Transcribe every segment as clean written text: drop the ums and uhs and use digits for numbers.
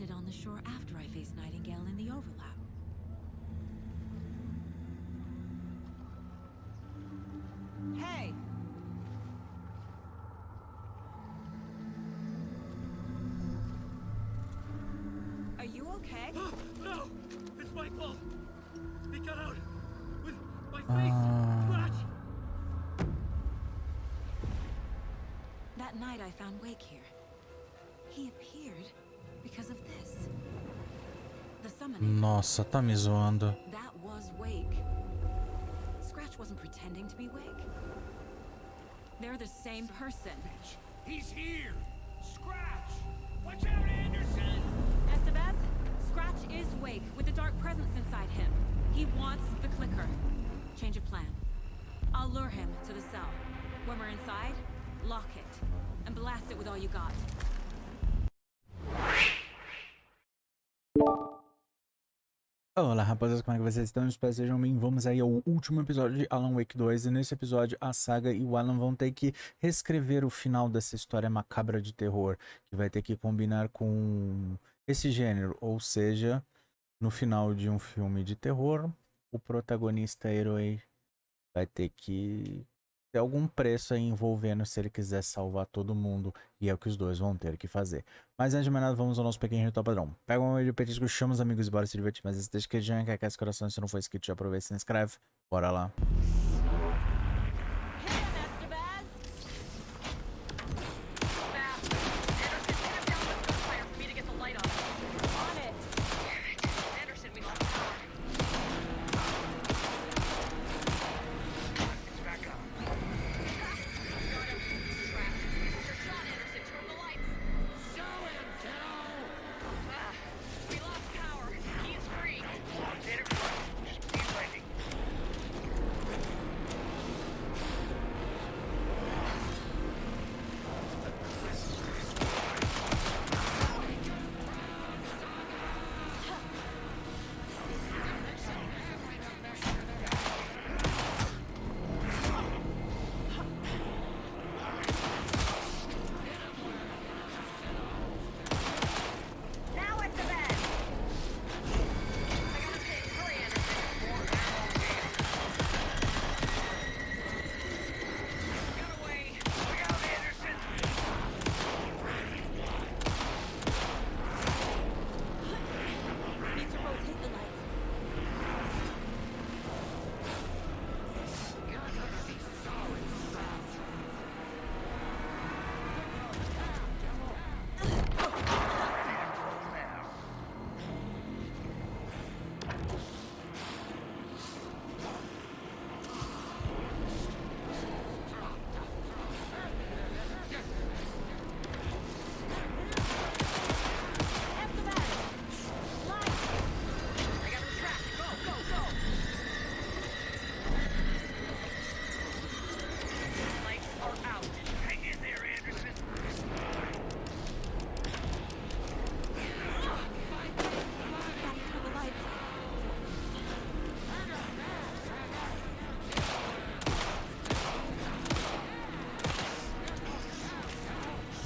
landed on the shore after I faced Nightingale in the overlap. Hey! Are you okay? No! It's my fault! He got out! With my face! Scratch! That night I found Wake here. He appeared because of this. The summoning. Nossa, tá me zoando. That was Wake. Scratch wasn't pretending to be Wake. They're the same person. He's here! Scratch! Watch out, Anderson! Estevez, Scratch is Wake with a dark presence inside him. He wants the clicker. Change of plan. I'll lure him to the cell. When we're inside, lock it. And blast it with all you got. Olá, rapaziada, como é que vocês estão? Espero que sejam bem. Vamos aí ao último episódio de Alan Wake 2. E nesse episódio, a Saga e o Alan vão ter que reescrever o final dessa história macabra de terror, que vai ter que combinar com esse gênero. Ou seja, no final de um filme de terror, o protagonista herói vai ter que ter algum preço aí envolvendo se ele quiser salvar todo mundo. E é o que os dois vão ter que fazer. Mas antes de mais nada, vamos ao nosso pequeno ritual padrão. Pega um meio de petisco, chama os amigos e bora se divertir. Mas esse deixa que já quer esse coração. Se não for inscrito, já aproveita e se inscreve. Bora lá.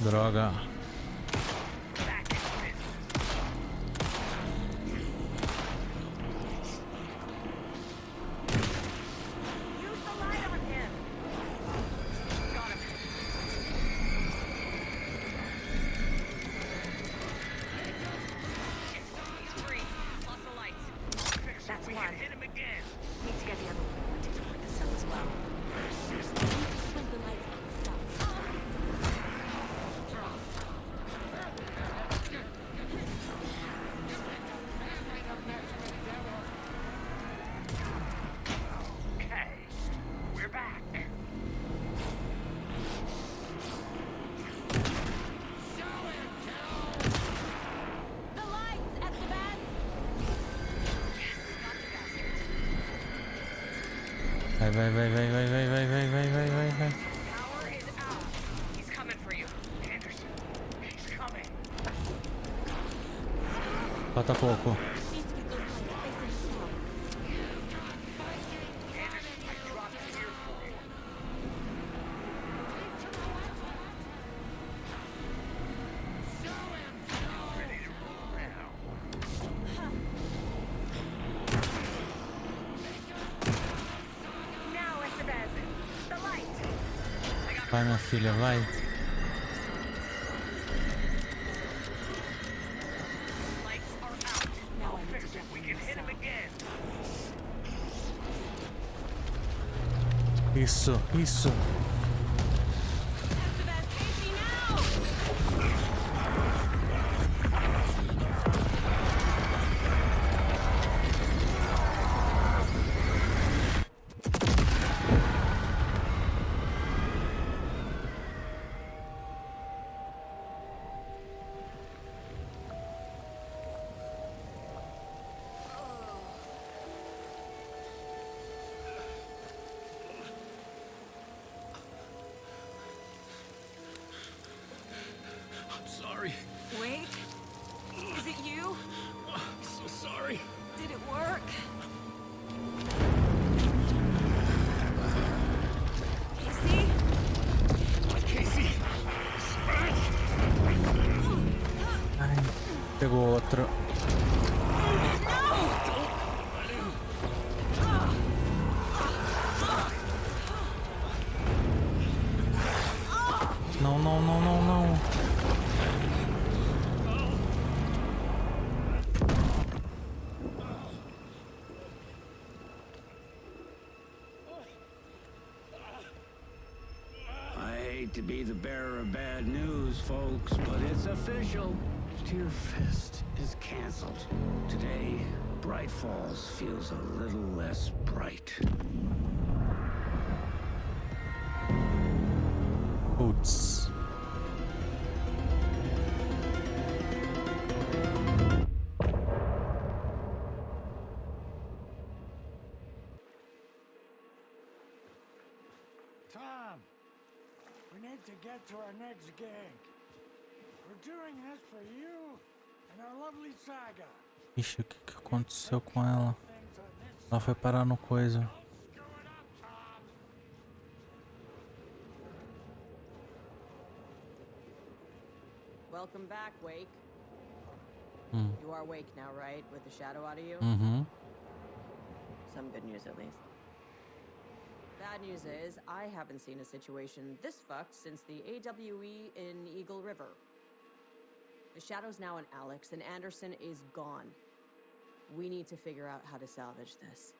Droga. Vai. Falta pouco. Vai, minha filha, vai. Isso, isso. Wait, is it you? I'm so sorry. Did it work? Casey? Casey. Ai, pegou outro. Não, não, não, não, não. To be the bearer of bad news, folks, but it's official. Tear Fest is canceled. Today, Bright Falls feels a little less bright. Putz. Tom, we need to get to our next gig. We're doing this for you and our lovely Saga. Ixi, o que que aconteceu com ela? Ela foi parar no coisa. Welcome back, Wake. You are awake now, right? With the shadow out of you? Some good news, at least. Bad news is, I haven't seen a situation this fucked since the AWE in Eagle River. The shadow's now in Alex, and Anderson is gone. We need to figure out how to salvage this.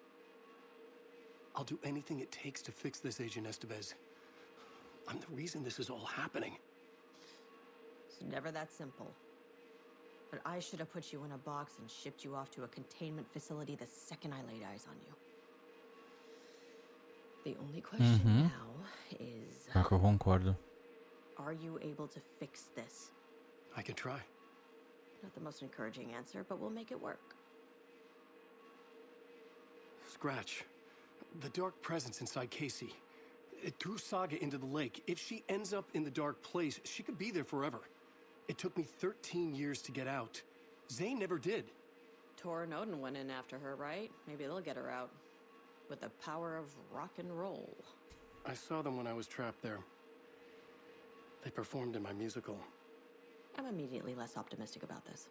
I'll do anything it takes to fix this, Agent Estevez. I'm the reason this is all happening. It's never that simple. But I should have put you in a box and shipped you off to a containment facility the second I laid eyes on you. The only question now is... É que eu concordo. Are you able to fix this? I can try. Not the most encouraging answer, but we'll make it work. Scratch. The dark presence inside Casey. It threw Saga into the lake. If she ends up in the dark place, she could be there forever. It took me 13 years to get out. Zane never did. Tor and Odin went in after her, right? Maybe they'll get her out. With the power of rock and roll. I saw them when I was trapped there. They performed in my musical. I'm immediately less optimistic about this.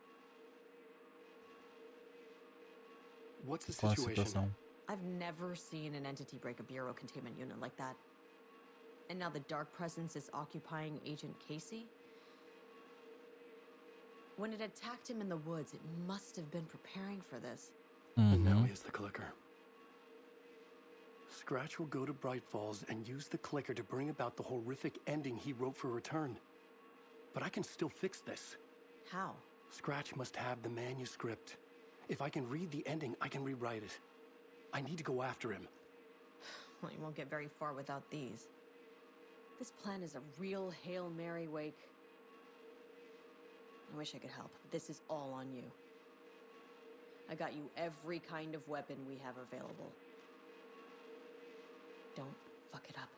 What's the Qual a situation? situação? I've never seen an entity break a bureau containment unit like that. And now the dark presence is occupying Agent Casey? When it attacked him in the woods, it must have been preparing for this. And now he has the clicker. Scratch will go to Bright Falls and use the clicker to bring about the horrific ending he wrote for Return. But I can still fix this. How? Scratch must have the manuscript. If I can read the ending, I can rewrite it. I need to go after him. Well, you won't get very far without these. This plan is a real Hail Mary, Wake. I wish I could help, but this is all on you. I got you every kind of weapon we have available. Don't fuck it up.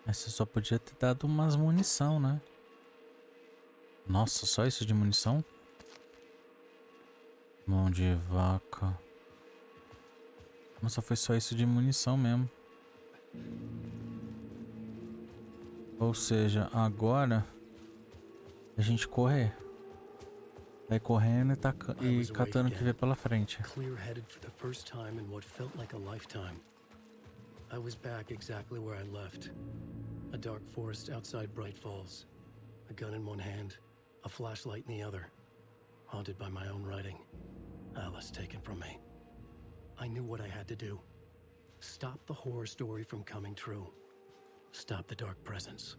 Mas você só podia ter dado umas munição, né? Nossa, só isso de munição? Mão de vaca. Nossa, foi só isso de munição mesmo. Ou seja, agora a gente correr. Vai correndo e catando o que vê pela frente. Clear-headed for the first time in what felt like a lifetime. I was back exactly where I left. A dark forest outside Bright Falls. A gun in one hand, a flashlight in the other. Haunted by my own writing. Alice taken from me. I knew what I had to do. Stop the horror story from coming true. Stop the dark presence.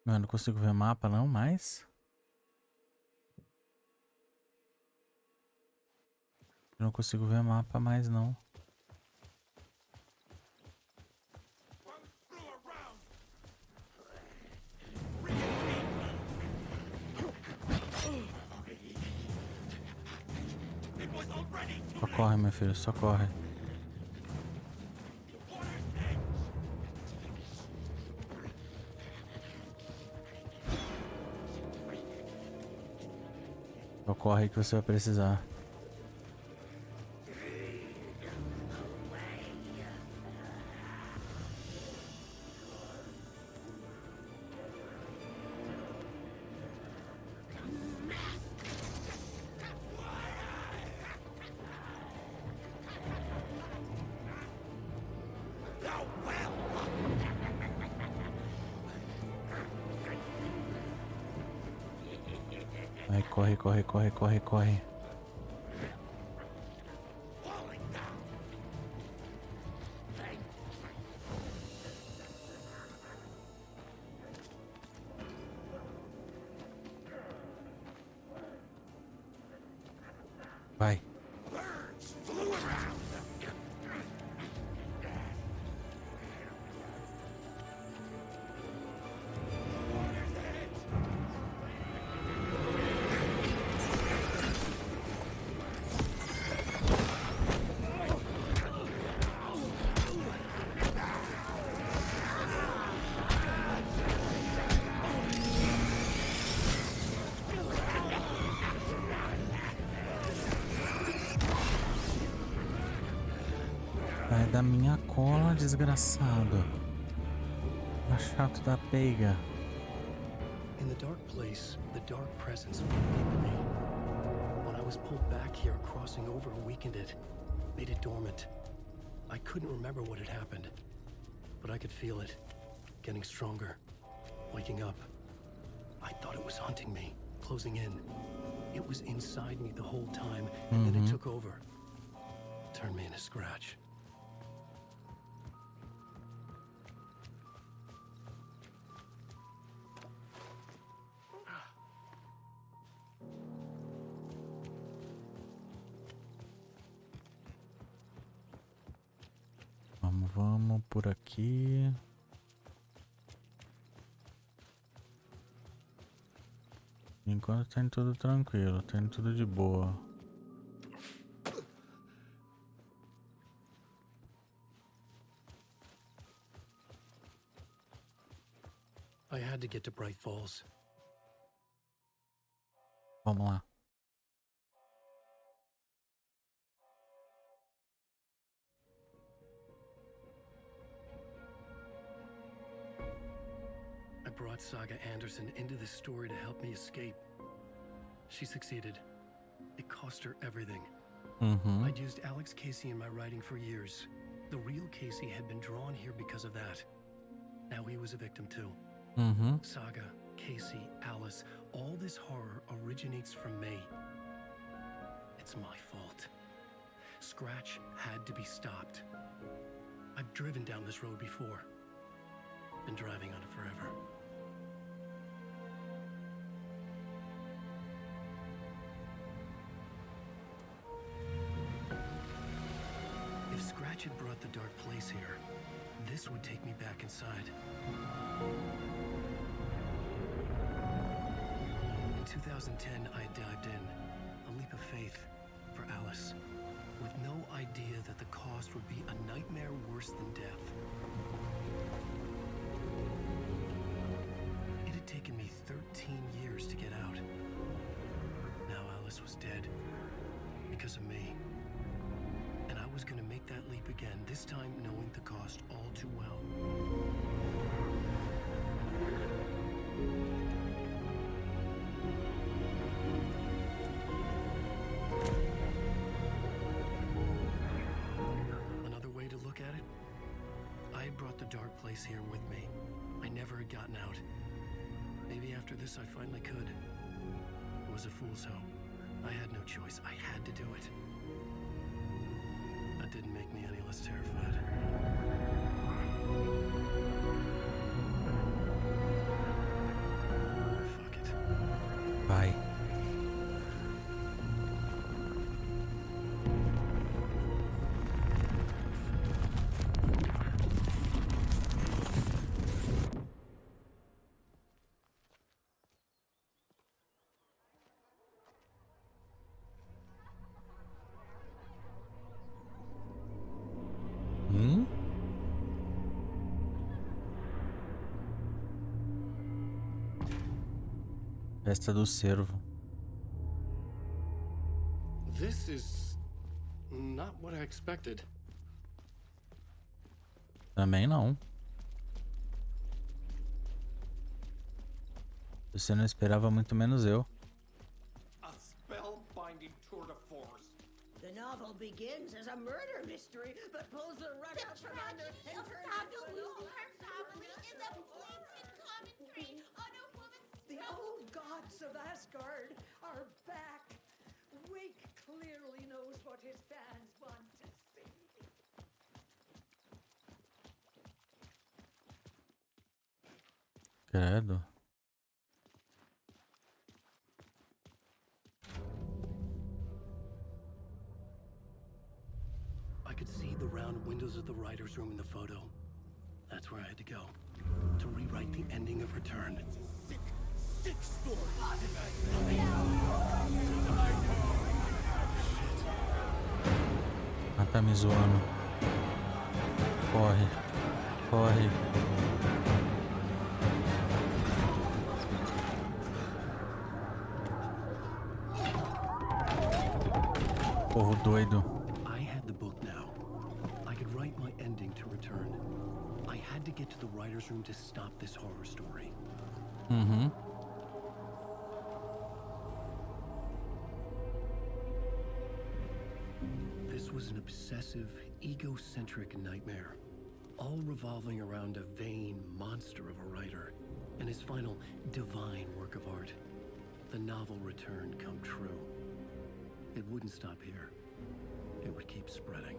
Eu não consigo ver mapa não, mas... Eu não consigo ver mapa mais não. Só corre, meu filho, só corre. Só corre que você vai precisar. Vai, corre, corre, corre, corre, corre. Vai. Vai da minha cola, desgraçado. Tá chato da peiga. In the dark place, the dark presence weakened me. When I was pulled back here, crossing over weakened it, made it dormant. I couldn't remember what had happened, but I could feel it, getting stronger, waking up. I thought it was hunting me, closing in. It was inside me the whole time, and then it took over. Turned me into scratch. Vamos por aqui. Enquanto tá indo tudo tranquilo, tá indo tudo de boa. I had to get to Bright Falls. Vamos lá. I brought Saga Anderson into this story to help me escape. She succeeded. It cost her everything. I'd used Alex Casey in my writing for years. The real Casey had been drawn here because of that. Now he was a victim too. Saga, Casey, Alice, all this horror originates from me. It's my fault. Scratch had to be stopped. I've driven down this road before. Been driving on it forever. If Scratch had brought the dark place here, this would take me back inside. In 2010, I dived in, a leap of faith for Alice, with no idea that the cost would be a nightmare worse than death. It years to get out. Now Alice was dead. Because of me. And I was gonna make that leap again, this time knowing the cost all too well. Another way to look at it, I had brought the dark place here with me. I never had gotten out. Maybe after this I finally could. It was a fool's hope. I had no choice. I had to do it. That didn't make me any less terrified. Fuck it. Vai. Festa do Cervo. This is not what I expected. Também não. Você não esperava, muito menos eu. A spellbinding tour de force. The novel begins as a murder mystery that pulls the rug out from under and turns Saga losing her family is a blatant commentary on a woman's The old gods of Asgard are back. Wake clearly knows what his fans want to see. Credo. I could see the round windows of the writer's room in the photo. That's where I had to go. To rewrite the ending of Return. Sick story. Ah, tá me zoando. Corre. Corre. Povo doido. I had the book now. I could write my ending to Return. I had to get to the writer's room to stop this horror story. Uhum. This was an obsessive, egocentric nightmare, all revolving around a vain monster of a writer and his final divine work of art, the novel Return come true. It wouldn't stop here. It would keep spreading.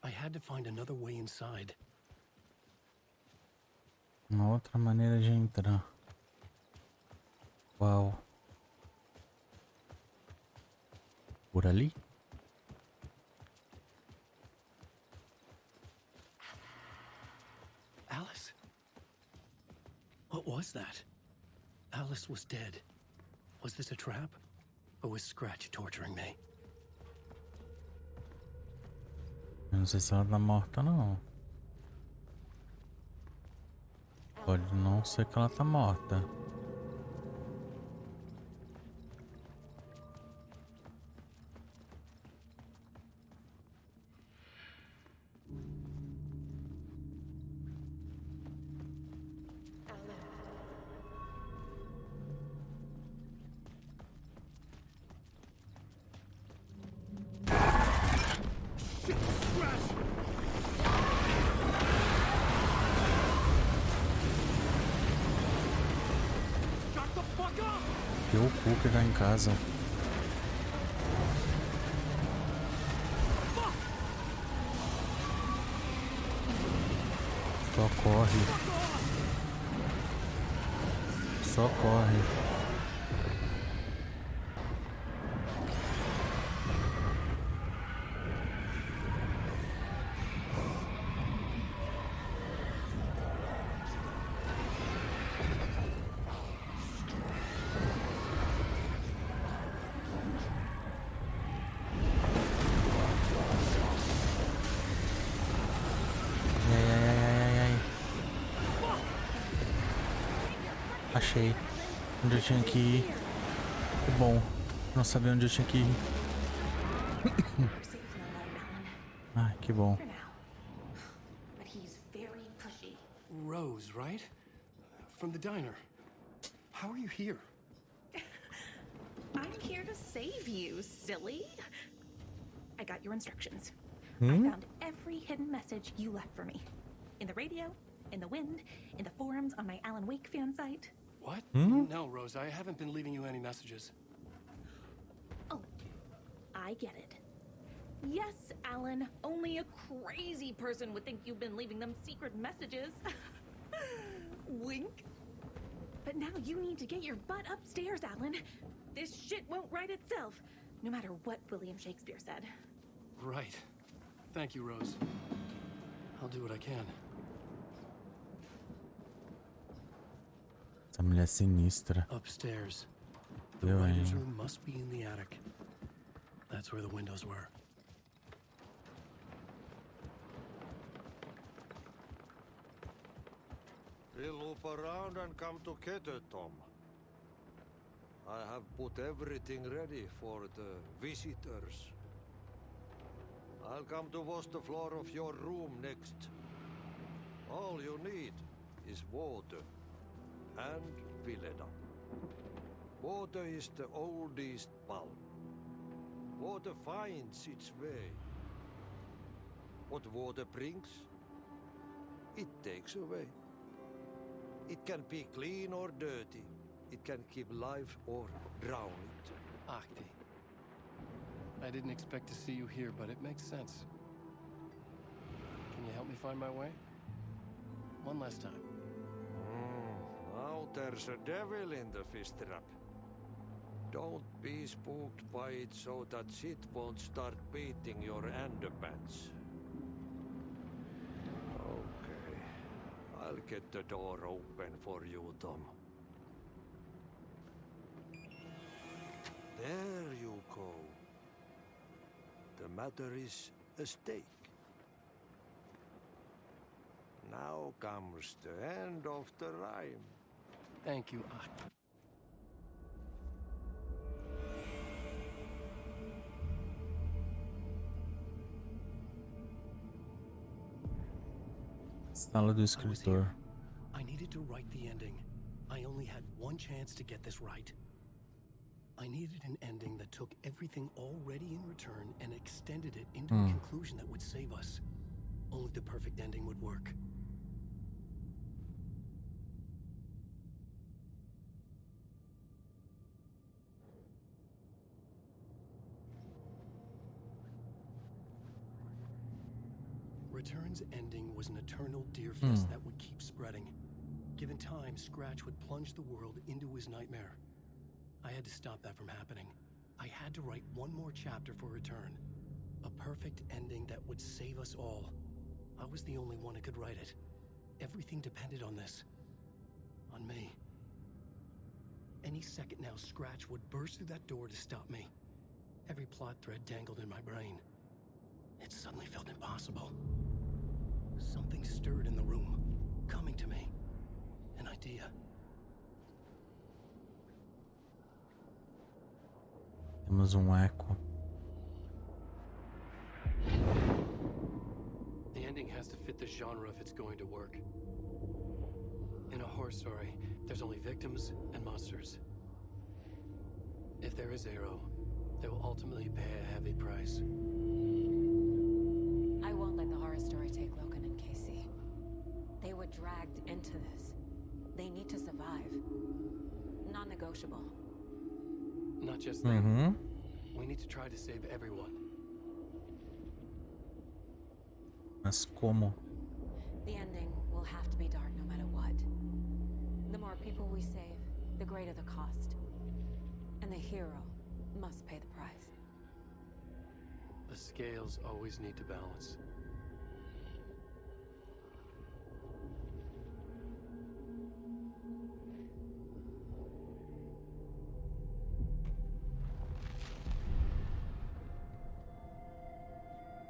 I had to find another way inside. Uma outra maneira de entrar. Uau. Por ali? Alice? What was that? Alice was dead. Was this a trap? Or was Scratch torturing me? Eu não sei se ela tá morta, não. Pode não ser que ela tá morta. Que o cu que tá em casa. Só corre. Só corre. Achei onde eu tinha que ir. Que bom. Não sabia onde eu tinha que ir. Ai, que bom. Rose, right? From the diner. How are you here? I'm here to save you, silly. I got your instructions. Hmm? I found every hidden message you left for me. In the radio, in the wind, in the forums on my Alan Wake fan site. What? Hmm? No, Rose, I haven't been leaving you any messages. Oh, I get it. Yes, Alan, only a crazy person would think you've been leaving them secret messages. Wink. But now you need to get your butt upstairs, Alan. This shit won't right itself, no matter what William Shakespeare said. Right. Thank you, Rose. I'll do what I can. Essa mulher é sinistra. Upstairs. The Eu, writer's hein? room must be in the attic. That's where the windows were. We'll loop around and come together, Tom. I have put everything ready for the visitors. I'll come to wash the floor of your room next. All you need is water and fill it up. Water is the oldest bulb. Water finds its way. What water brings, it takes away. It can be clean or dirty. It can keep life or drown it. Ahti. I didn't expect to see you here, but it makes sense. Can you help me find my way? One last time. Now there's a devil in the fish trap. Don't be spooked by it so that shit won't start beating your underpants. Okay. I'll get the door open for you, Tom. There you go. The matter is a stake. Now comes the end of the rhyme. Thank you, Ahti. Sala do escritor. I needed to write the ending. I only had one chance to get this right. I needed an ending that took everything already in return and extended it into a conclusion that would save us. Only the perfect ending would work. Return's ending was an eternal deer fist that would keep spreading. Given time, Scratch would plunge the world into his nightmare. I had to stop that from happening. I had to write one more chapter for Return. A perfect ending that would save us all. I was the only one who could write it. Everything depended on this. On me. Any second now, Scratch would burst through that door to stop me. Every plot thread dangled in my brain. It suddenly felt impossible. Something stirred in the room, coming to me. An idea. Temos eco. The ending has to fit the genre if it's going to work. In a horror story, there's only victims and monsters. If there is Arrow, they will ultimately pay a heavy price. I won't let the horror story take Logan and Casey. They were dragged into this. They need to survive. Non-negotiable. Not just them. We need to try to save everyone. Mas como? The ending will have to be dark no matter what. The more people we save, the greater the cost. And the hero must pay the price. The scales always need to balance.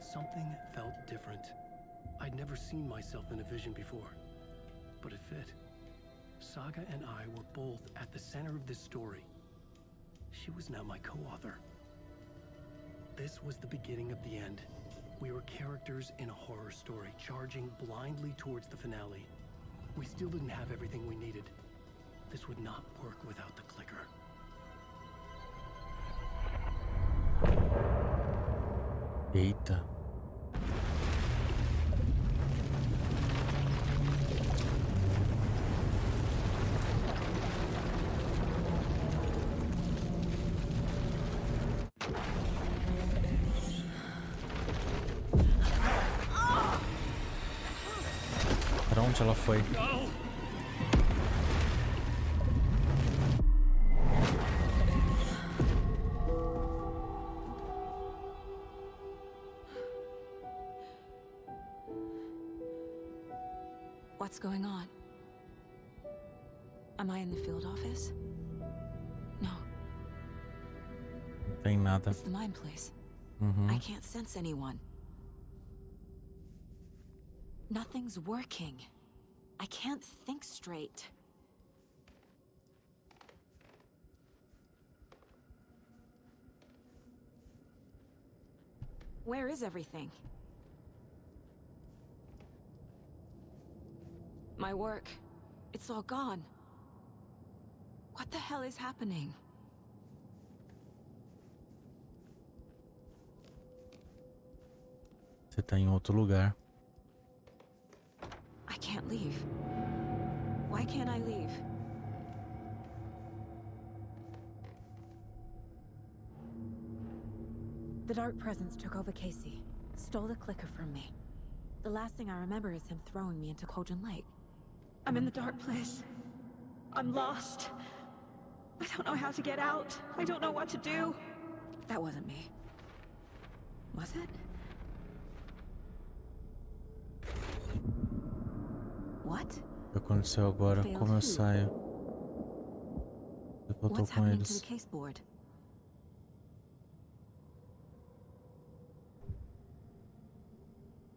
Something felt different. I'd never seen myself in a vision before, but it fit. Saga and I were both at the center of this story. She was now my co-author. This was the beginning of the end. We were characters in a horror story, charging blindly towards the finale. We still didn't have everything we needed. This would not work without the clicker. Eita. Pra onde ela foi? What's going on? Am I in the field office? No. Não tem nada. It's the mine place. Uhum. I can't sense anyone. Nothing's working. I can't think straight. Where is everything? My work, it's all gone. What the hell is happening? Você tá em outro lugar. I can't leave. Why can't I leave? The Dark Presence took over Casey, stole the clicker from me. The last thing I remember is him throwing me into Cauldron Lake. I'm in the dark place. I'm lost. I don't know how to get out. I don't know what to do. That wasn't me. Was it? What? O que aconteceu agora? Como eu saio? Eu tô What's com happening to eles. the case board?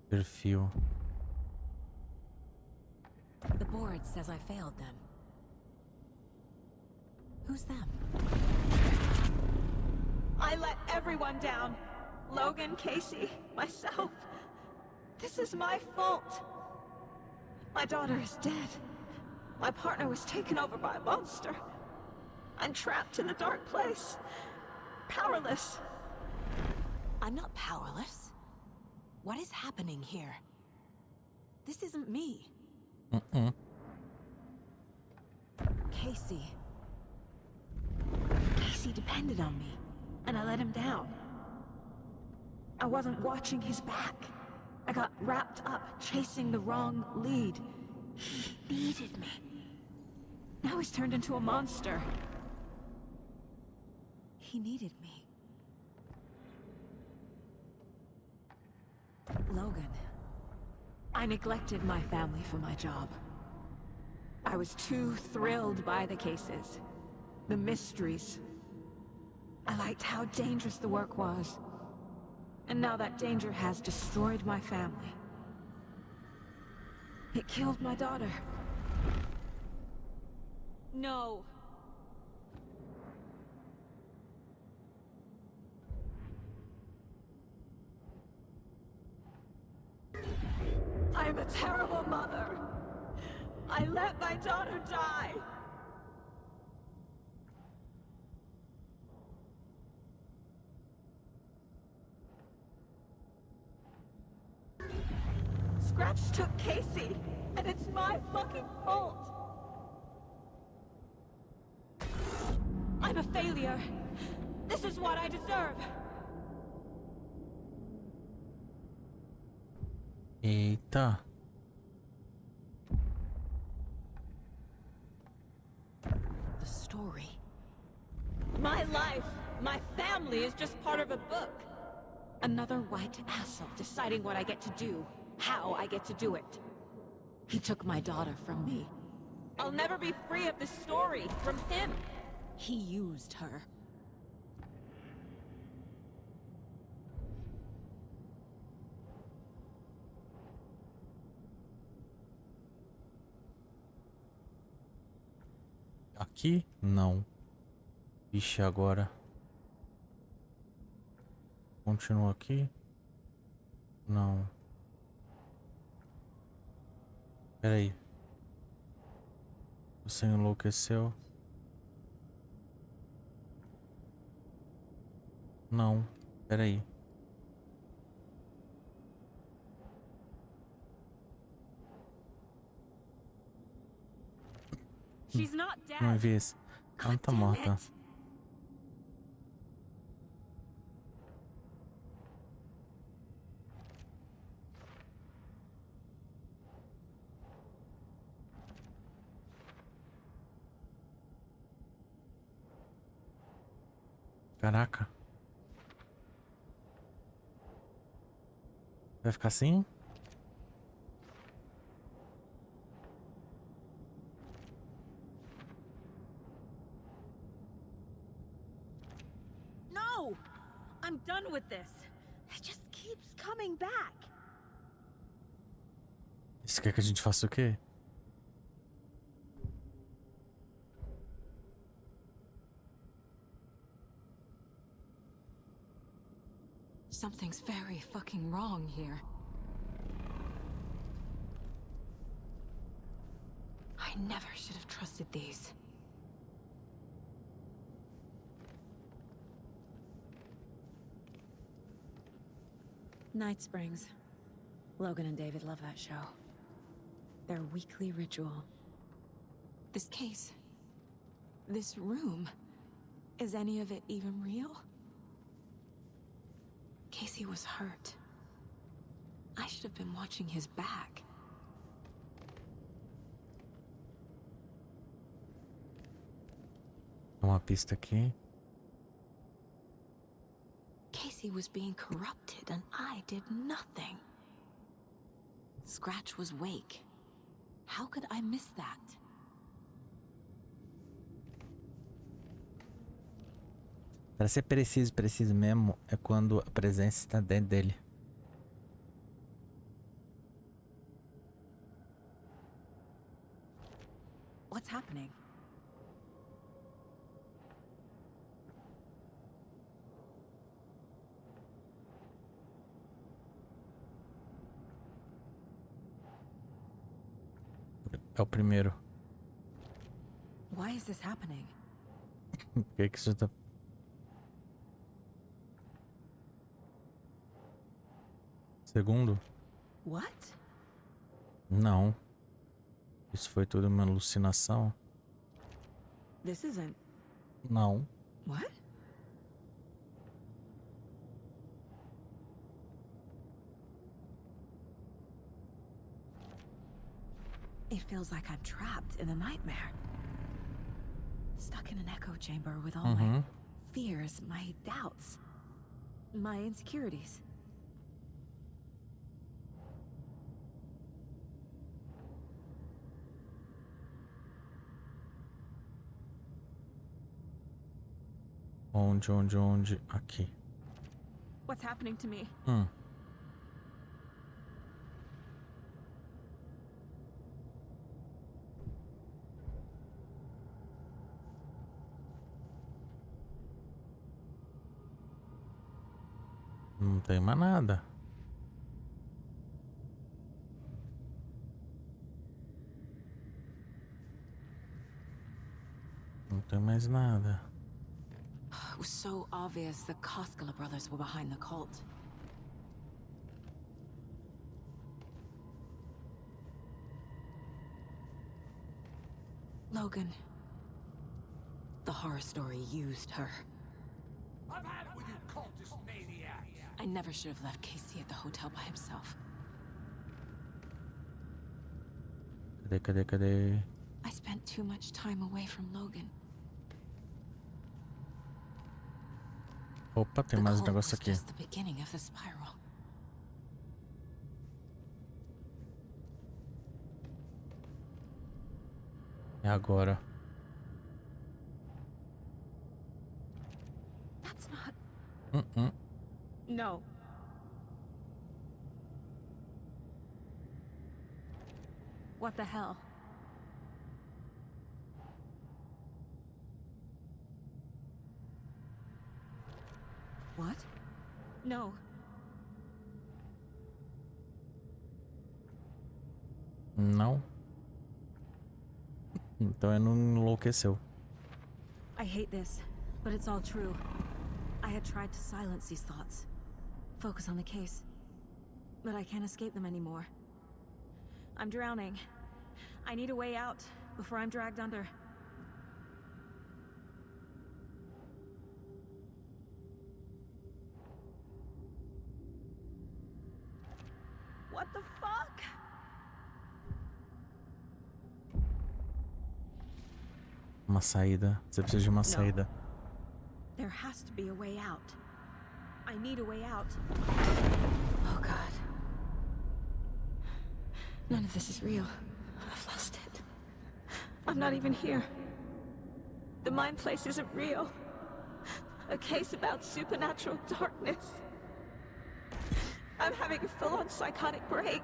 Perfil. The board says I failed them. Who's them? I let everyone down. Logan, Casey, myself. This is my fault. My daughter is dead. My partner was taken over by a monster. I'm trapped in the dark place. Powerless. I'm not powerless. What is happening here? This isn't me. Casey. Casey depended on me, and I let him down. I wasn't watching his back. I got wrapped up chasing the wrong lead. He needed me. Now he's turned into a monster. He needed me. Logan. I neglected my family for my job. I was too thrilled by the cases, the mysteries. I liked how dangerous the work was. And now that danger has destroyed my family. It killed my daughter. No. I'm a terrible mother. I let my daughter die. Scratch took Casey, and it's my fucking fault. I'm a failure. This is what I deserve. Eita. The story. My life, my family is just part of a book. Another white asshole deciding what I get to do, how I get to do it. He took my daughter from me. I'll never be free of this story from him. He used her. aqui? Não. Ixi, agora. Continua aqui? Não. Pera aí. Você enlouqueceu? Não. Pera aí. She's not dead. Não vi esse. Ela não tá morta. Caraca. Vai ficar assim? No! I'm done with this. It just keeps coming back. Você quer que a gente faça o quê? Something's very fucking wrong here. I never should have trusted these. Night Springs. Logan and David love that show. Their weekly ritual. This case. This room. Is any of it even real? Casey was hurt. I should have been watching his back. Uma pista aqui. Casey was being corrupted and I did nothing. Scratch was Wake. How could I miss that? Pra ser preciso mesmo, é quando a presença está dentro dele. What's happening? É o primeiro. Why is this happening? Por que que isso tá... Segundo? What? Não. Isso foi tudo uma alucinação? This isn't... Não. What? It feels like I'm trapped in a nightmare. Stuck in an echo chamber with all my fears, my doubts, my insecurities. Onde? Aqui. What's happening to me? Não tem mais nada. Não tem mais nada. It was so obvious the Koskela brothers were behind the cult. Logan. The horror story used her. I've had it with you cultist maniacs. I never should have left Casey at the hotel by himself. Cadê? I spent too much time away from Logan. Opa, tem mais um negócio aqui. Just the beginning of the spiral. É agora. That's not... No. What the hell? What? No. Não. Então ele não enlouqueceu. I hate this, but it's all true. I had tried to silence these thoughts. Focus on the case. But I can't escape them anymore. I'm drowning. I need a way out before I'm dragged under. What the fuck? Uma saída. Você precisa de uma saída. There has to be a way out. I need a way out. Oh God. None of this is real. I've lost it. I'm not even here. The mind place isn't real. A case about supernatural darkness. I'm having a full-on psychotic break.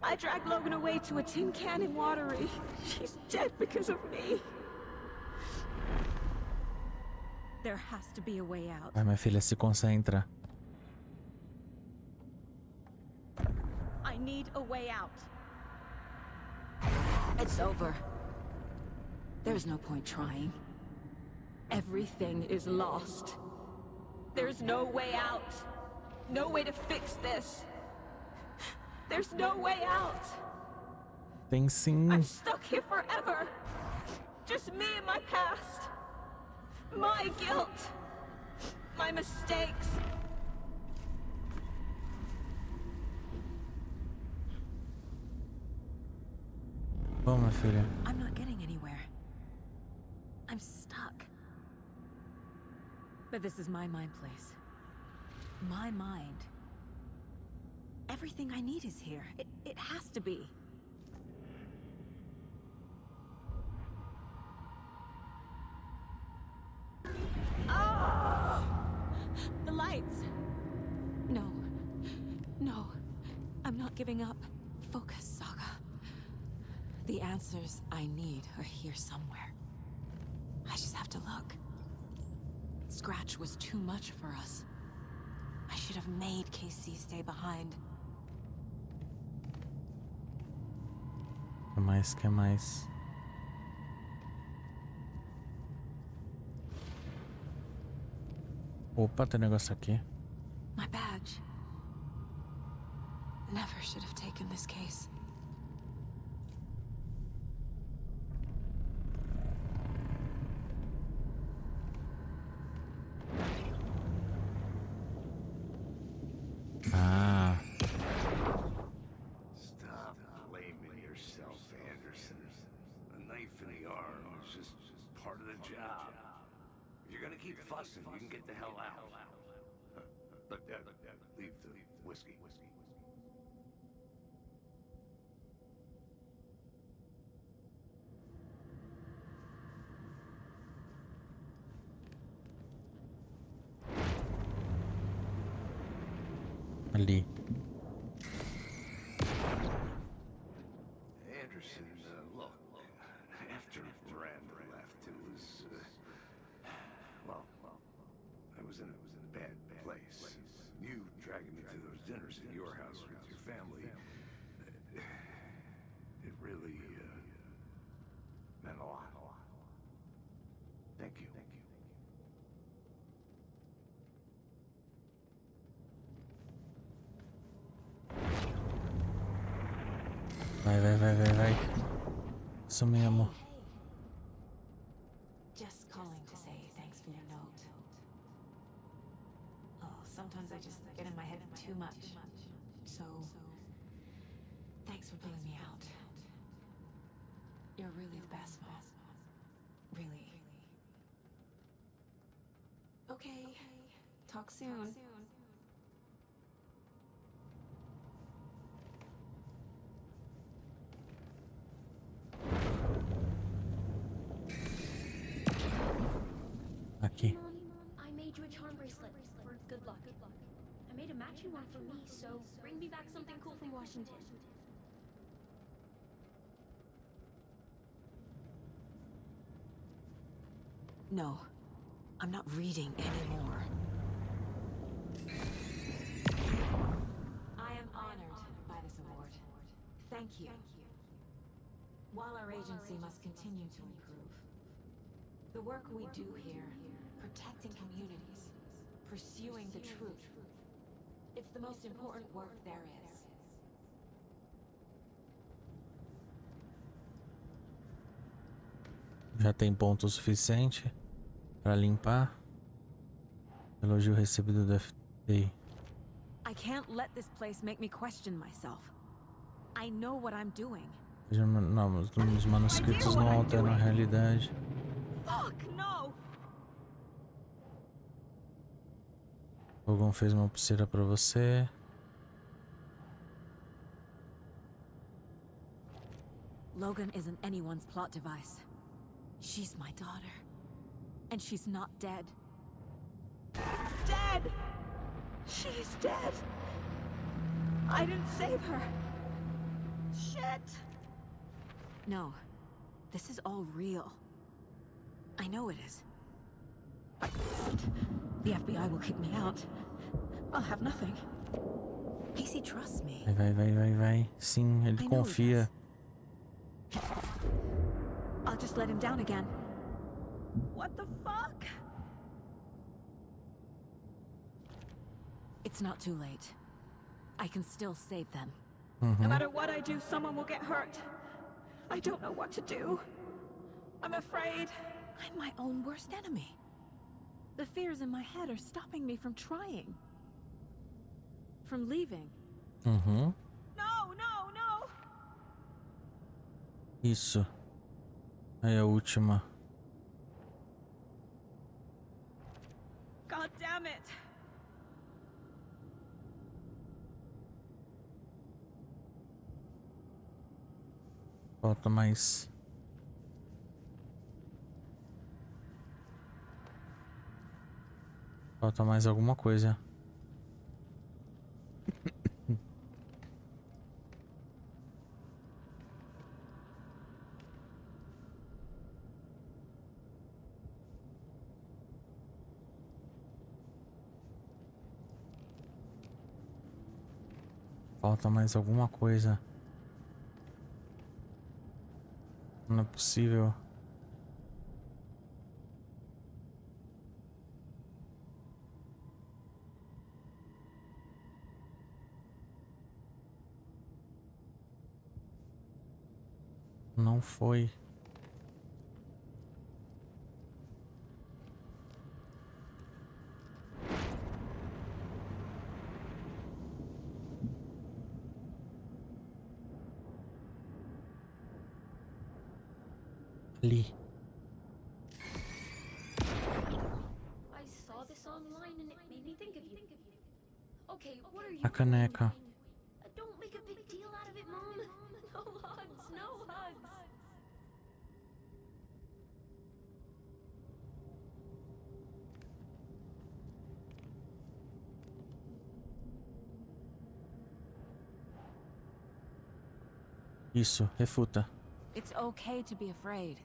I dragged Logan away to a tin can in Watery. She's dead because of me. There has to be a way out. Vai, minha filha, se concentra. I need a way out. It's over. There's no point trying. Everything is lost. There's no way out. No way to fix this. There's no way out. Tem sim. I'm stuck here forever. Just me and my past. My guilt. My mistakes. Vamos, minha filha. I'm not getting anywhere. I'm stuck. But this is my mind place. My mind. Everything I need is here. It has to be. Oh! The lights. No. No. I'm not giving up. Focus, Saga. The answers I need are here somewhere. I just have to look. Scratch was too much for us. I should have made KC stay behind. Que mais, que mais? Opa, tem negócio aqui. My badge. Never should have taken this case. Ah. Stop blaming yourself, Anderson. A knife in the arm is just part of the job. If you're gonna keep fussing, you can get the hell out. But leave the whiskey. Ali. Anderson, look, after Miranda left, it was, well, I was in a bad place. You dragging me to those dinners at your house with your family, it really, meant a lot. Thank you. Vai. Isso mesmo. Just calling to say thanks for your note. Oh, sometimes I just get in my head too much. So, thanks for pulling me out. You're really the best, Mom. Really. Okay. Talk soon. Aqui. Mom, I made you a charm bracelet for good luck. I made a matching one for me, so bring me back something cool from Washington. No. I'm not reading anymore. I am honored by this award. Thank you. While our agency must continue to improve, the work we do here, protecting communities, pursuing the truth, it's the most important work there is. Já tem ponto suficiente para limpar. Elogio recebido do FBI. I can't let this place make me question myself. I know what I'm doing. Não, os manuscritos não alteram a realidade. Fuck, no! Logan fez uma pulseira para você. Logan isn't anyone's plot device. She's my daughter. And she's not dead. Dead! She's dead! I didn't save her. Shit! No. This is all real. I know it is. The FBI will kick me out. I'll have nothing. Casey trusts me. Vai. Sim, ele confia. I'll just let him down again. What the fuck? It's not too late. I can still save them. No matter what I do, someone will get hurt. I don't know what to do. I'm afraid. I'm my own worst enemy. The fears in my head are stopping me from trying. From leaving. No! Isso. Aí a última. God damn it! Falta mais. Falta mais alguma coisa. Falta mais alguma coisa. Não é possível. Não foi. Ali. I saw this online and it made me think of you. Okay, what are you A caneca. doing? Don't make a big deal out of it, Mom. No hugs, no hugs. Isso, refuta. It's okay to be afraid.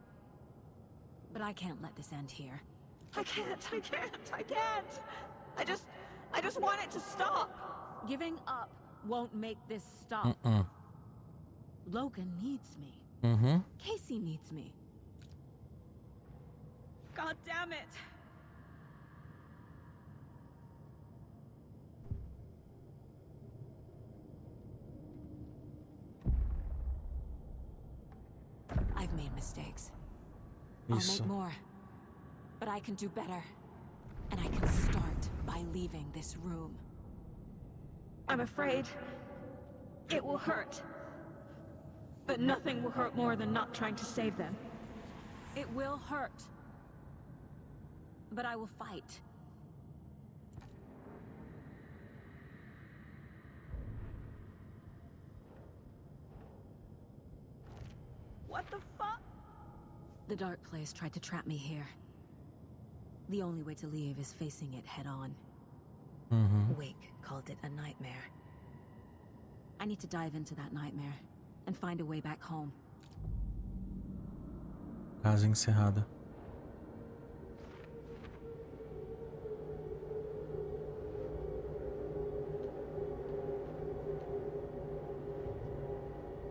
But I can't let this end here. I can't. I just want it to stop. Giving up won't make this stop. Logan needs me. Casey needs me. God damn it. I've made mistakes. I'll make more. But I can do better. And I can start by leaving this room. I'm afraid it will hurt. But nothing will hurt more than not trying to save them. It will hurt. But I will fight. What the fuck? The dark place tried to trap me here. The only way to leave is facing it head on. Wake called it a nightmare. I need to dive into that nightmare and find a way back home. Casa encerrada.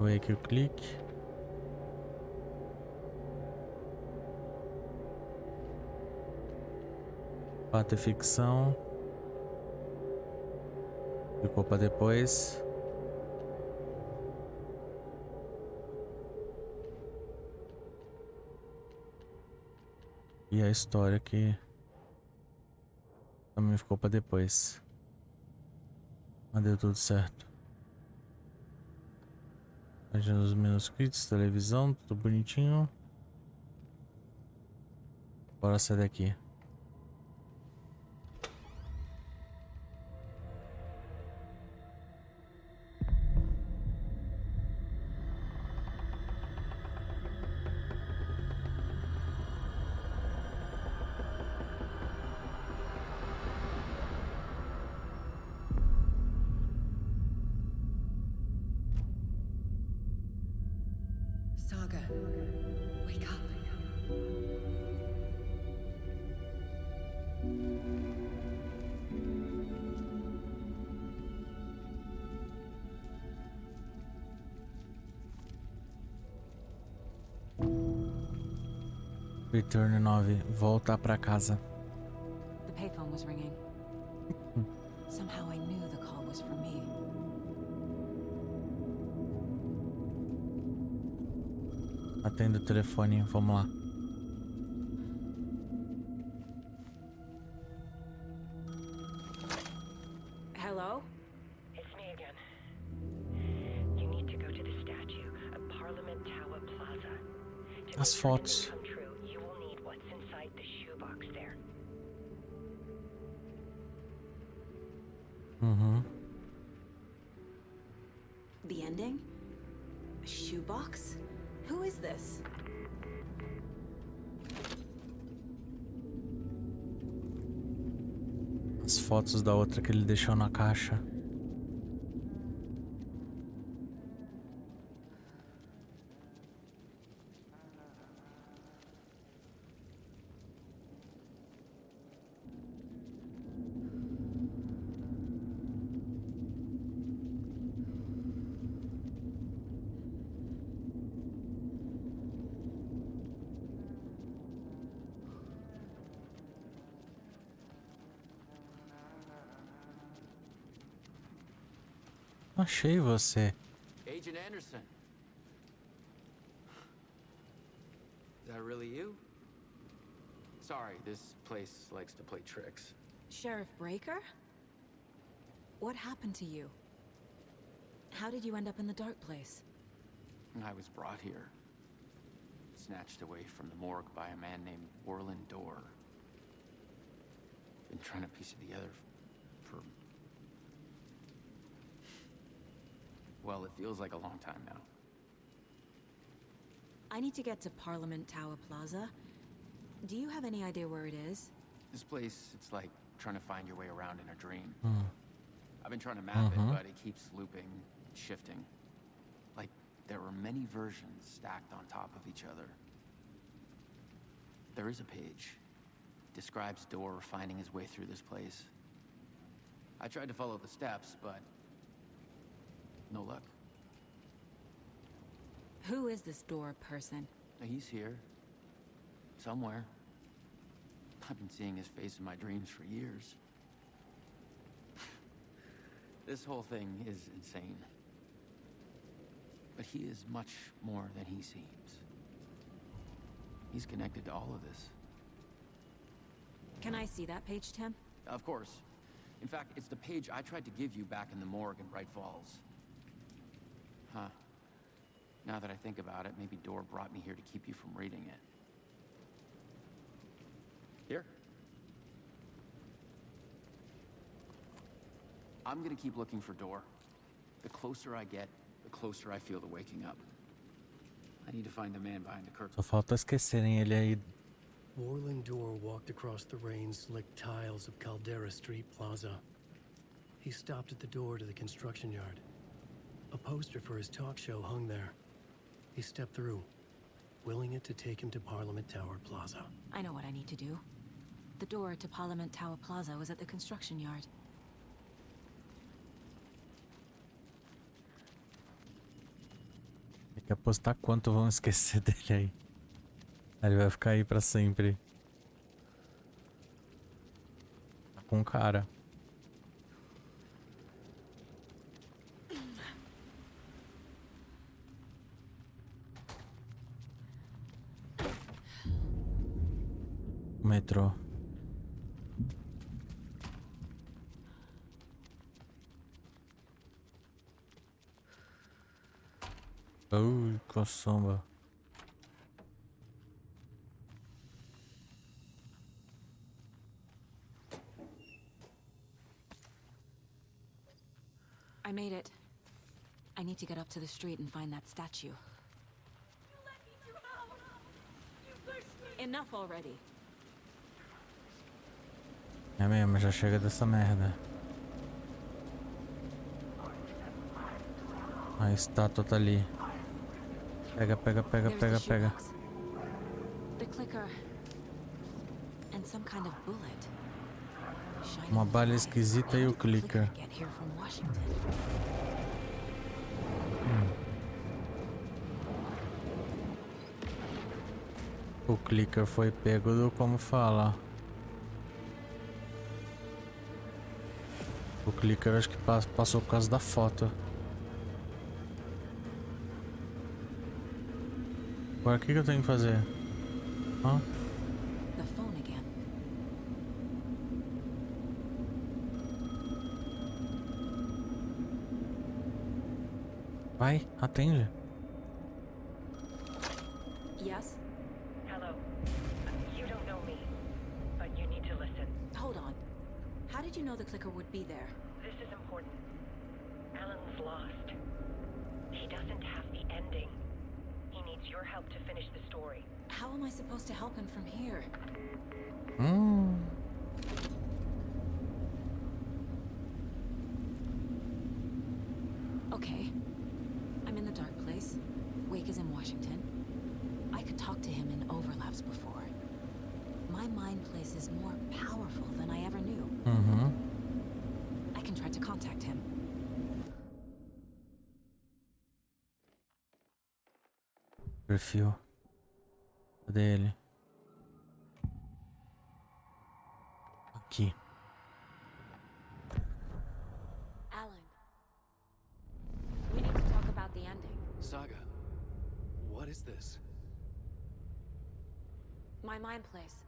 Vou ver aqui o clique. Fato e ficção. Ficou pra depois. E a história que também ficou pra depois. Mas deu tudo certo. Página dos manuscritos, televisão, tudo bonitinho. Bora sair daqui. Saga, wake up. Return 9. Volta pra casa. The payphone was ringing. Somehow I knew the call was for me. Atende o telefone, vamos lá. Hello? It's me again. You need to go to the statue of Parliament Tower Plaza. To As make fotos. your dreams come true, you will need what's inside the shoebox there. The ending? A shoebox? Who is this? As fotos da outra que ele deixou na caixa. Achei você. Agent Anderson. Is that really you? Sorry, this place likes to play tricks. Sheriff Breaker? What happened to you? How did you end up in the dark place? I was brought here. Snatched away from the morgue by a man named Orland Dorr. Been trying to piece it together for... well, it feels like a long time now. I need to get to Parliament Tower Plaza. Do you have any idea where it is? This place, it's like trying to find your way around in a dream. Hmm. I've been trying to map it, but it keeps looping, shifting. Like there are many versions stacked on top of each other. There is a page. Describes Dorr finding his way through this place. I tried to follow the steps, but no luck. Who is this Dorr person? He's here. Somewhere. I've been seeing his face in my dreams for years. This whole thing is insane. But he is much more than he seems. He's connected to all of this. Can I see that page, Tim? Of course. In fact, it's the page I tried to give you back in the morgue in Bright Falls. Huh. Now that I think about it, maybe Dorr brought me here to keep you from reading it. Here. I'm gonna keep looking for Dorr. The closer I get, the closer I feel to waking up. I need to find the man behind the curtain. Só falta esquecerem ele aí. Orland Dorr walked across the rain-slicked tiles of Caldera Street Plaza. He stopped at the door to the construction yard. A poster for his talk show hung there. He stepped through, willing it to take him to Parliament Tower Plaza. I know what I need to do. The door to Parliament Tower Plaza was at the construction yard. que apostar quanto vão esquecer dele aí. Ele vai ficar aí pra sempre. Tá com cara. O metrô. Ui, caçamba. I made it. I need to get up to the street and find that statue. You let me do how? You pushed me. Enough already. É mesmo, já chega dessa merda. A estátua tá ali. Pega, pega, pega, pega, pega. The clicker. And some kind of bullet. Uma bala esquisita e o clicker. O clicker foi pego do como fala. O clicker acho que passou por causa da foto. Agora o que eu tenho que fazer? Hã? The phone again. Vai, atende. Yes? Hello. You don't know me, but you need to listen. Hold on. How did you know the clicker would be there? This is important. Alan's lost. He doesn't have the ending. He needs your help to finish the story. How am I supposed to help him from here? Okay. I'm in the dark place. Wake is in Washington. I could talk to him in overlaps before. My mind place is more powerful than I ever knew. I can try to contact him. Perfil. Cadê ele? Aqui. Alan. We need to talk about the ending. Saga, what is this? My mind place.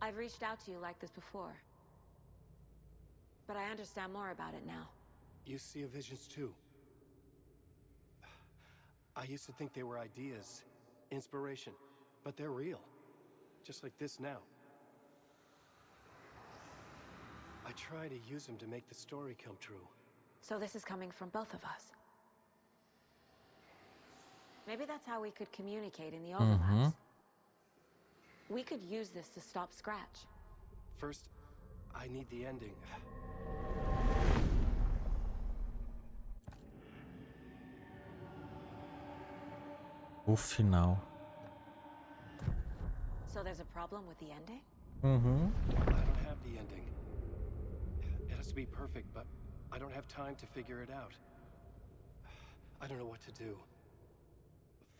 I've reached out to you like this before. But I understand more about it now. You see visions too. I used to think they were ideas, inspiration, but they're real. Just like this now. I try to use them to make the story come true. So this is coming from both of us. Maybe that's how we could communicate in the overlaps. We could use this to stop Scratch. First, I need the ending. O final. So there's a problem with the ending? I don't have the ending. It has to be perfect, but I don't have time to figure it out. I don't know what to do.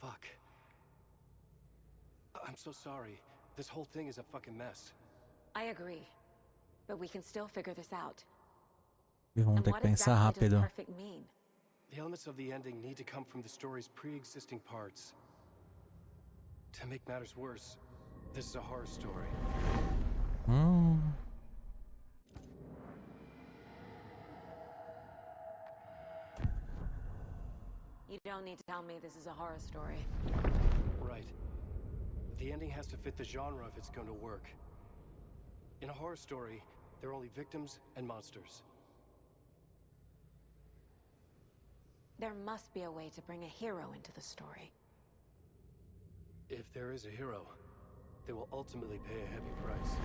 Fuck. I'm so sorry. This whole thing is a fucking mess. I agree. But we can still figure this out. E vamos ter que pensar rápido. Perfect mean? The elements of the ending need to come from the story's pre-existing parts. To make matters worse, this is a horror story. You don't need to tell me this is a horror story. Right. The ending has to fit the genre if it's going to work. In a horror story, there are only victims and monsters. There must be a way to bring a hero into the story. If there is a hero, they will ultimately pay a heavy price.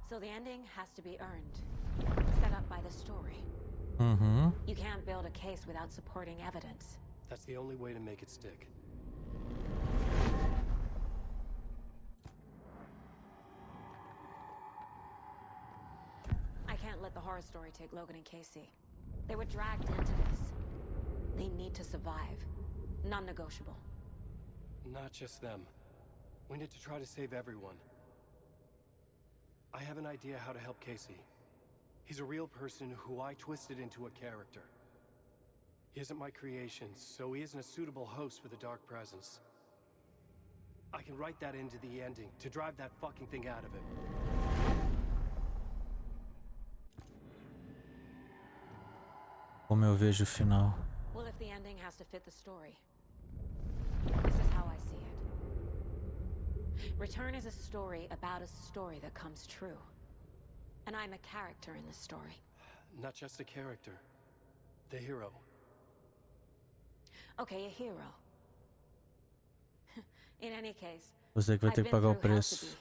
So the ending has to be earned, set up by the story. You can't build a case without supporting evidence. That's the only way to make it stick. let the horror story take Logan and Casey. They were dragged into this. They need to survive. Non-negotiable. Not just them. We need to try to save everyone. I have an idea how to help Casey. He's a real person who I twisted into a character. He isn't my creation, so he isn't a suitable host for the Dark Presence. I can write that into the ending to drive that fucking thing out of him. Como eu vejo o final. Well, if the ending has to fit the story. This is how I see it. Return is a story about a story that comes true. And I'm a character in this story. Not just a character. The hero. Okay, a hero. In any case, Você que vai ter que pagar o preço.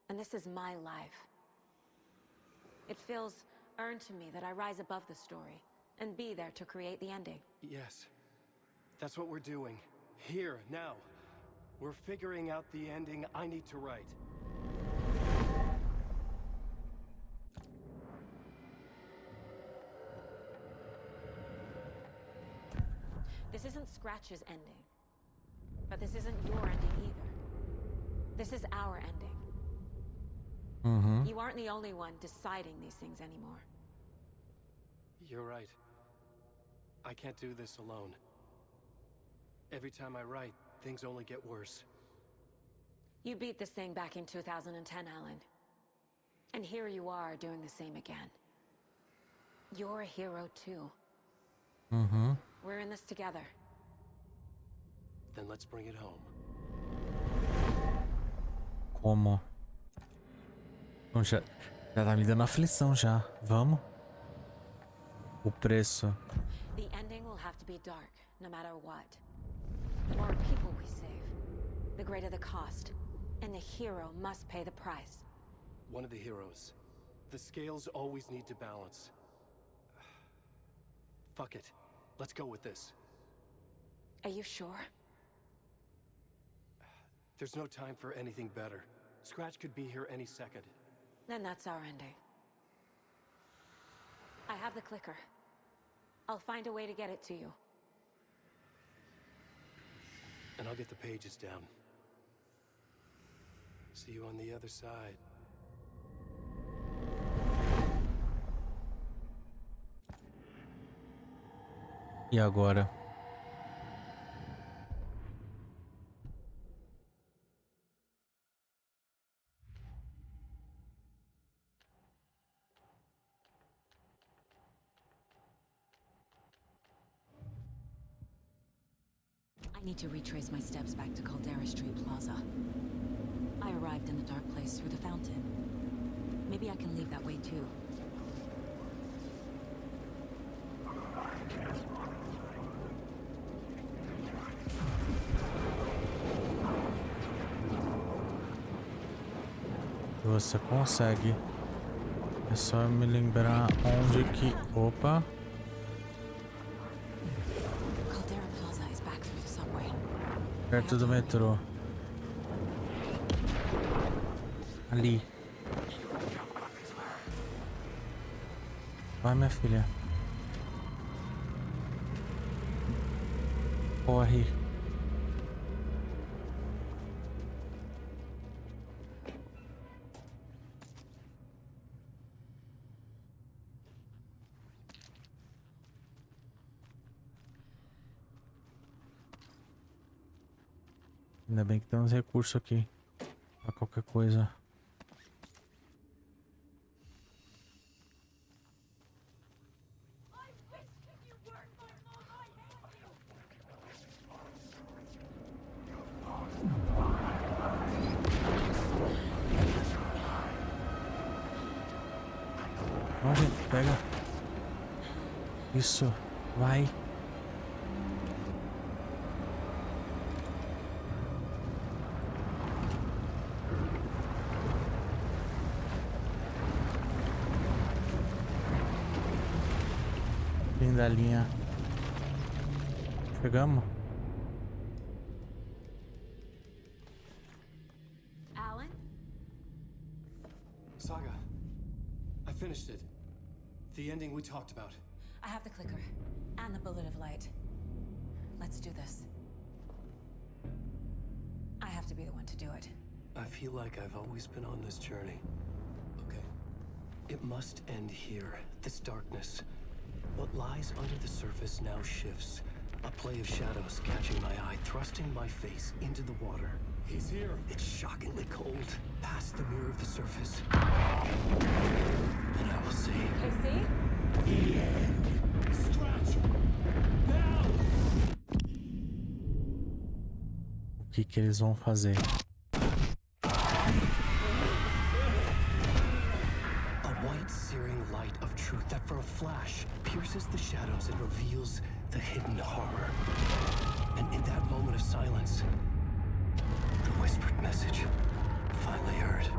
and this is my life. It feels earned to me that I rise above the story and be there to create the ending. Yes. That's what we're doing. Here, now. We're figuring out the ending I need to write. This isn't Scratch's ending. But this isn't your ending either. This is our ending. Uhum. You aren't the only one deciding these things anymore. You're right. I can't do this alone. Every time I write, things only get worse. You beat this thing back in 2010, Alan. And here you are doing the same again. You're a hero too. Uhum. We're in this together. Then let's bring it home. Como? Bom, já tá me dando aflição já. Vamos. O preço. The ending will have to be dark, no matter what. The more people we save, the greater the cost. And the hero must pay the price. One of the heroes. The scales always need to balance. Fuck it. Let's go with this. Are you sure? There's no time for anything better. Scratch could be here any second. Then that's our ending. I have the clicker. I'll find a way to get it to you. And I'll get the pages down. See you on the other side. E agora? I need to retrace my steps back to Caldera Street Plaza. I arrived in the dark place through the fountain. Maybe I can leave that way too. Você consegue. É só me lembrar onde que... Opa. Caldera Plaza is back through the subway. Perto do metrô. Ali. Vai, minha filha. Corre. Ainda bem que tem uns recursos aqui pra qualquer coisa. Vamos, gente, pega. Isso, vai. Fim da linha. Chegamos. Alan? Saga, I finished it. The ending we talked about. I have the clicker and the bullet of light. Let's do this. I have to be the one to do it. I feel like I've always been on this journey. Okay. It must end here. This darkness. What lies under the surface now shifts. A play of shadows catching my eye, thrusting my face into the water. He's here. It's shockingly cold. Past the mirror of the surface. And I will see. KC? The end. Scratch. Now. O que que eles vão fazer? A white searing light of truth that for a flash pierces the shadows and reveals the hidden horror. And in that moment of silence, the whispered message finally heard.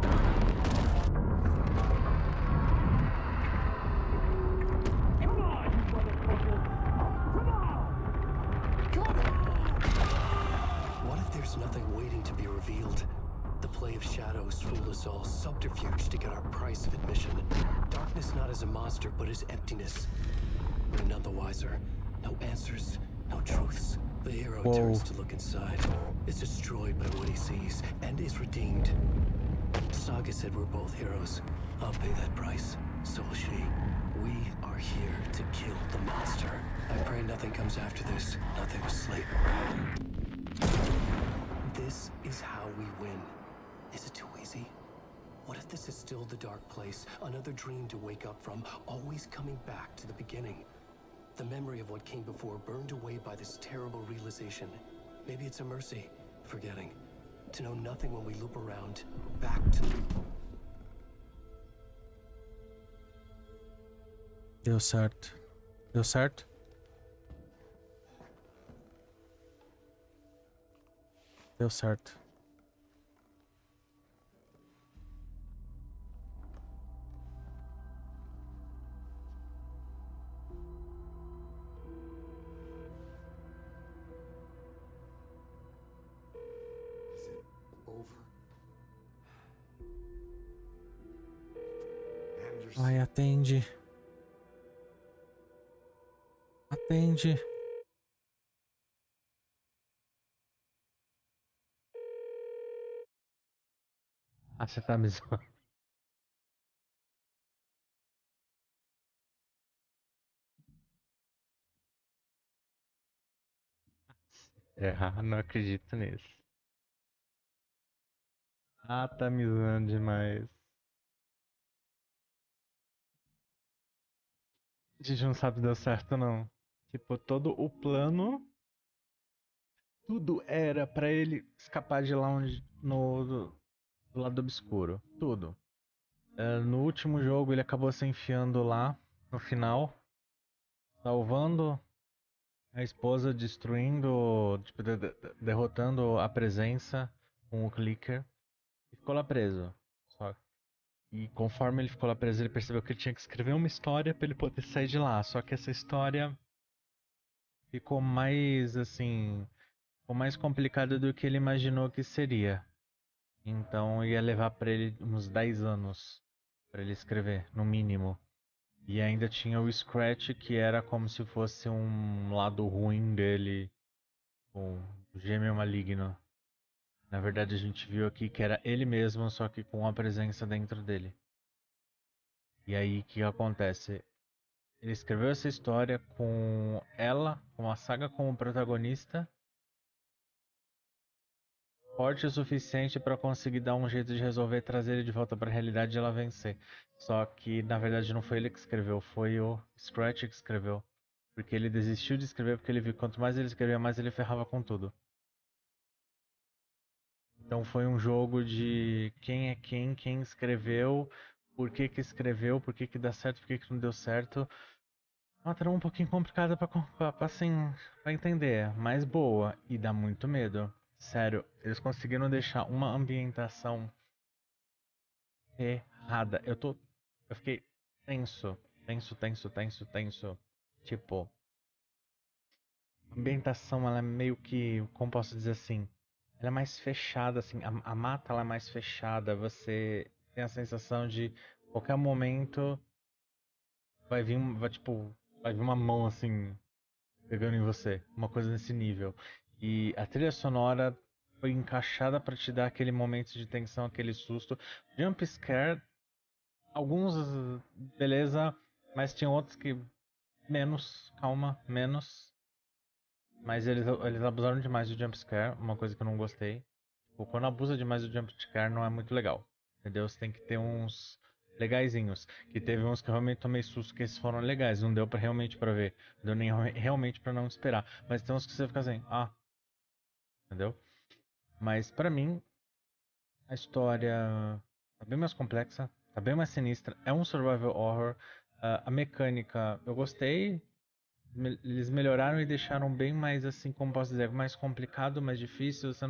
Come on, you motherfucker. Come on. Come on. What if there's nothing waiting to be revealed? The play of shadows fooled us all, subterfuge to get our price of admission. Darkness not as a monster, but as emptiness. We're none the wiser. No answers, no truths. The hero turns to look inside, is destroyed by what he sees, and is redeemed. Saga said we're both heroes. I'll pay that price. So will she. We are here to kill the monster. I pray nothing comes after this. Nothing will sleep. This is how we win. Is it too easy? What if this is still the dark place? Another dream to wake up from, always coming back to the beginning. The memory of what came before burned away by this terrible realization. Maybe it's a mercy, forgetting. To know nothing when we loop around, back to... Deu certo. Deu certo? Deu certo. Is it over? Anderson. Ai, atende. Atende. Ah, você tá me zoando. Não acredito nisso. Ah, tá me zoando demais. A gente não sabe se deu certo, não. Tipo, todo o plano... Tudo era pra ele escapar de lá onde... do lado obscuro. Tudo. No último jogo ele acabou se enfiando lá, no final. Salvando a esposa, destruindo... Tipo, derrotando a presença com o clicker. E ficou lá preso. Só E conforme ele ficou lá preso, ele percebeu que ele tinha que escrever uma história para ele poder sair de lá. Só que essa história ficou mais, assim, ficou mais complicada do que ele imaginou que seria. Então ia levar para ele uns 10 anos para ele escrever, no mínimo. E ainda tinha o Scratch, que era como se fosse um lado ruim dele, o gêmeo maligno. Na verdade a gente viu aqui que era ele mesmo, só que com a presença dentro dele. E aí o que acontece? Ele escreveu essa história com ela, com a Saga como protagonista, forte o suficiente para conseguir dar um jeito de resolver e trazer ele de volta para a realidade e ela vencer. Só que na verdade não foi ele que escreveu, foi o Scratch que escreveu. Porque ele desistiu de escrever porque ele viu que quanto mais ele escrevia, mais ele ferrava com tudo. Então foi um jogo de quem é quem escreveu, por que que escreveu, por que que dá certo, por que que não deu certo. Uma trama um pouquinho complicada pra entender, mas boa e dá muito medo. Sério, eles conseguiram deixar uma ambientação errada. Eu fiquei tenso, tenso. Tipo, a ambientação ela é meio que, como posso dizer assim, ela é mais fechada, assim, a mata ela é mais fechada. Você tem a sensação de qualquer momento vai vir uma mão assim, pegando em você. Uma coisa nesse nível. E a trilha sonora foi encaixada pra te dar aquele momento de tensão, aquele susto. Jump scare, alguns, beleza, mas tinha outros que menos, calma, menos. Mas eles abusaram demais do jump scare, uma coisa que eu não gostei. Tipo, quando abusa demais do jump scare não é muito legal. Entendeu? Você tem que ter uns legaisinhos. Que teve uns que eu realmente tomei susto que esses foram legais. Não deu pra realmente pra ver. Não deu nem realmente pra não esperar. Mas tem uns que você fica assim, entendeu? Mas pra mim, a história tá bem mais complexa, tá bem mais sinistra. É um survival horror. A mecânica, eu gostei. Eles melhoraram e deixaram bem mais assim, como posso dizer, mais complicado, mais difícil. Você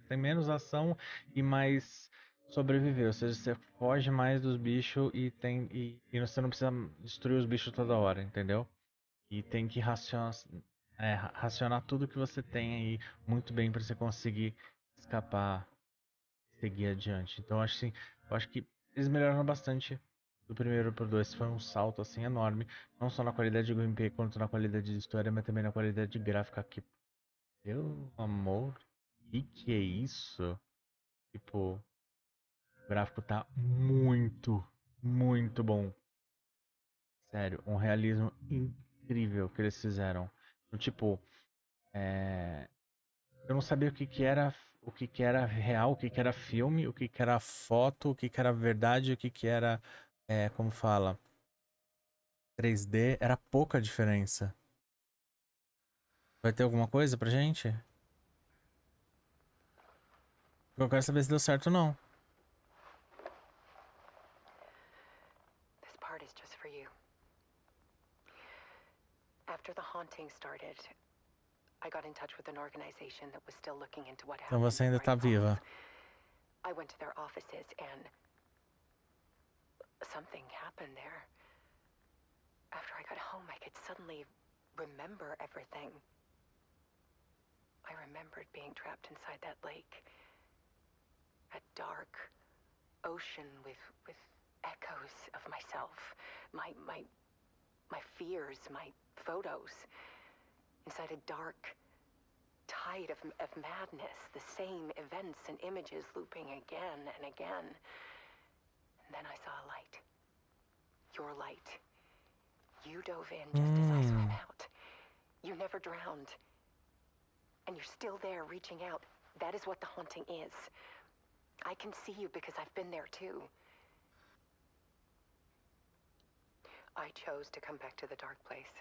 tem menos ação e mais sobreviver. Ou seja, você foge mais dos bichos e você não precisa destruir os bichos toda hora, entendeu? E tem que racionar tudo que você tem aí muito bem para você conseguir escapar, seguir adiante. Então eu acho que eles melhoraram bastante do primeiro pro dois. Foi um salto assim enorme, não só na qualidade de gameplay quanto na qualidade de história, mas também na qualidade de gráfica que, pelo amor, que é isso? Tipo, o gráfico tá muito, muito bom. Sério, um realismo incrível que eles fizeram. Tipo, eu não sabia o que que era real, o que que era filme, o que que era foto, o que que era verdade, o que que era, como fala, 3D, era pouca diferença. Vai ter alguma coisa pra gente? Eu quero saber se deu certo ou não. This part is just for you. After the haunting started, I got in touch with an organization that was still looking into what Então happened você in ainda tá Bright Falls. viva. I went to their offices and something happened there. After I got home, I could suddenly remember everything. I remembered being trapped inside that lake. A dark ocean with echoes of myself. My fears, my photos. Inside a dark tide of madness. The same events and images looping again and again. And then I saw a light. Your light. You dove in just as I swam out. You never drowned. And you're still there reaching out. That is what the haunting is. I can see you because I've been there too. I chose to come back to the dark place.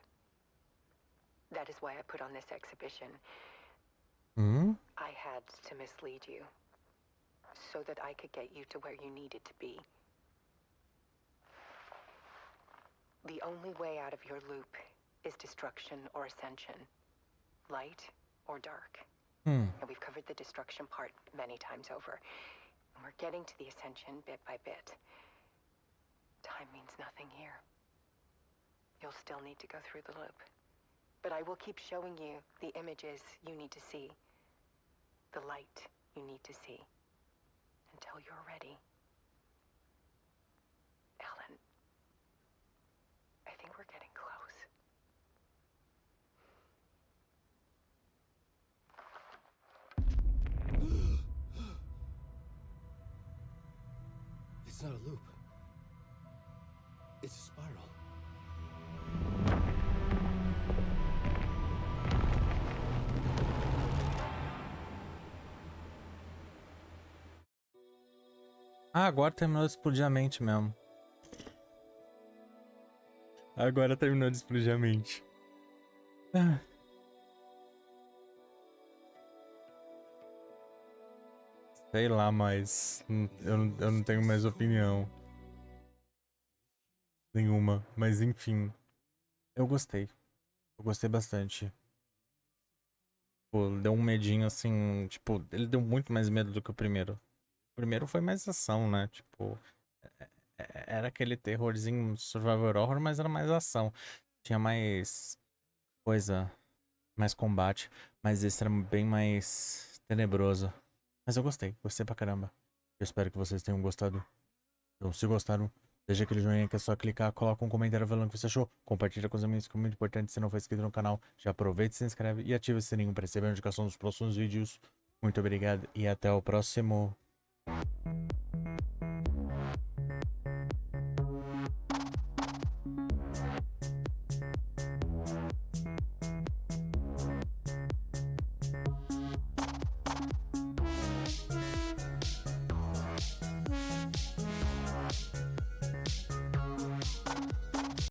That is why I put on this exhibition. I had to mislead you. So that I could get you to where you needed to be. The only way out of your loop is destruction or ascension. Light or dark. And we've covered the destruction part many times over. And we're getting to the ascension bit by bit. Time means nothing here. You'll still need to go through the loop. But I will keep showing you the images you need to see. The light you need to see. Until you're ready. Alan, I think we're getting close. It's not a loop. It's a spiral. Agora terminou de explodir a mente mesmo. Agora terminou de explodir a mente. Sei lá, mas eu não tenho mais opinião nenhuma. Mas enfim, eu gostei. Eu gostei bastante. Pô, deu um medinho assim, tipo, ele deu muito mais medo do que o primeiro. O primeiro foi mais ação, né? Tipo, era aquele terrorzinho survival horror, mas era mais ação. Tinha mais coisa, mais combate, mas esse era bem mais tenebroso. Mas eu gostei pra caramba. Eu espero que vocês tenham gostado. Então, se gostaram, Deixa aquele joinha que é só clicar, coloca um comentário falando o que você achou, compartilha com os amigos, que é muito importante. Se não for inscrito no canal, já aproveita, se inscreve e ativa o sininho para receber a notificação dos próximos vídeos. Muito obrigado e até o próximo.